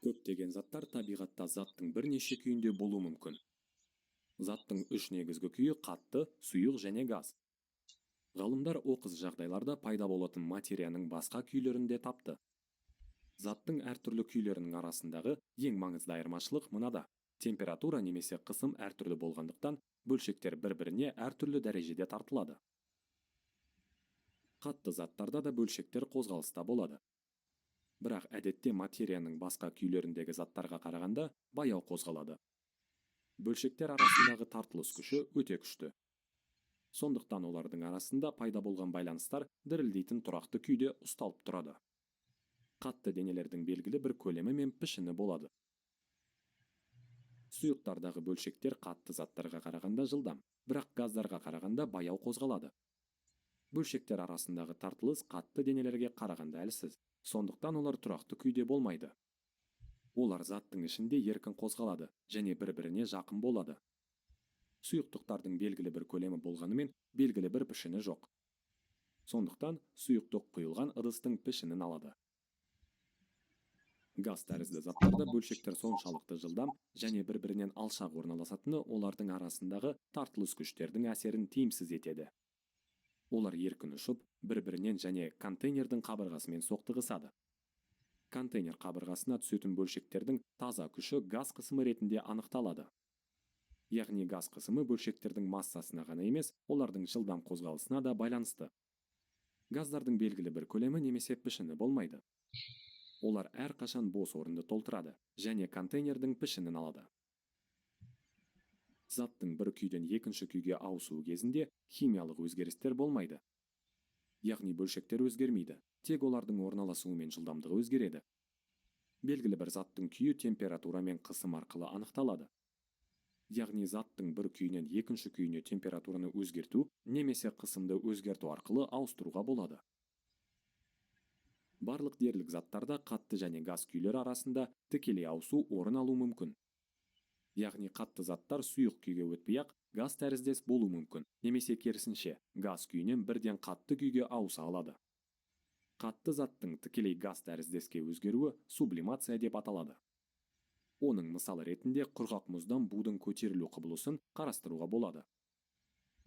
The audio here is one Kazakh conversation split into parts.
Көптеген заттар табиғатта заттың бірнеше күйінде болуы мүмкін. Заттың үш негізгі күйі қатты, сұйық және газ. Ғалымдар оқыс жағдайларда пайда болатын материяның басқа күйлерін де тапты. Заттың әртүрлі күйлерінің арасындағы ең маңызды айырмашылық мынада. Температура немесе қысым әртүрлі болғандықтан, бөлшектер бір-біріне әртүрлі дәрежеде тартылады. Қатты заттарда да бөлшектер қозғалыста болады. Бірақ әдетте материяның басқа күйлеріндегі заттарға қарағанда баяу қозғалады. Бөлшектер арасындағы тартылыс күші өте күшті. Сондықтан олардың арасында пайда болған байланыстар дірілдейтін тұрақты күйде ұсталып тұрады. Қатты денелердің белгілі бір көлемі мен пішіні болады. Сұйықтардағы бөлшектер қатты заттарға қарағанда жылдам, бірақ газдарға қарағанда баяу қозғалады. Бөлшектер арасындағы тартылыс қатты денелерге қарағанда әлсіз, сондықтан олар тұрақты күйде болмайды. Олар заттың ішінде еркін қозғалады және бір-біріне жақын болады. Сұйықтықтардың белгілі бір көлемі болғанымен, белгілі бір пішіні жоқ. Сондықтан сұйықтық құйылған ыдыстың пішінін алады. Газ тәрізді заттарда бөлшектер соншалықты жылдам және бір-бірінен алшақ орналасатыны олардың арасындағы тартылыс күштердің әсерін тиімсіз етеді. Олар еркін ұшып, бір-бірінен және контейнердің қабырғасымен соқтығысады. Контейнер қабырғасына түсетін бөлшектердің таза күші газ қысымы ретінде анықталады. Яғни газ қысымы бөлшектердің массасына ғана емес, олардың жылдам қозғалысына да байланысты. Газдардың белгілі бір көлемі немесе пішіні болмайды. Олар әрқашан бос орынды толтырады және контейнердің пішінін алады. Заттың бір күйден екінші күйге ауысуы кезінде химиялық өзгерістер болмайды. Яғни бөлшектер өзгермейді, тек олардың орналасуы мен жылдамдығы өзгереді. Белгілі бір заттың күйі температура мен қысым арқылы анықталады. Яғни заттың бір күйінен екінші күйіне температураны өзгерту немесе қысымды өзгерту арқылы ауыстыруға болады. Барлық дерлік заттарда қатты және газ күйлері арасында тікелей ауысу орын алуы мүмкін. Яғни қатты заттар сұйық күйге өтпей-ақ газ тәріздес болуы мүмкін, немесе керісінше, газ күйінен бірден қатты күйге ауыса алады. Қатты заттың тікелей газ тәріздеске өзгеруі сублимация деп аталады. Оның мысалы ретінде құрғақ мұздан будың көтерілу құбылысын қарастыруға болады.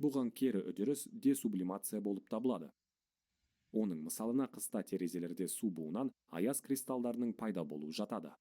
Бұған кері үдеріс десублимация болып табылады. Оның мысалына қыста терезелерде су буынан аяз кристалдарының пайда болуы жатады.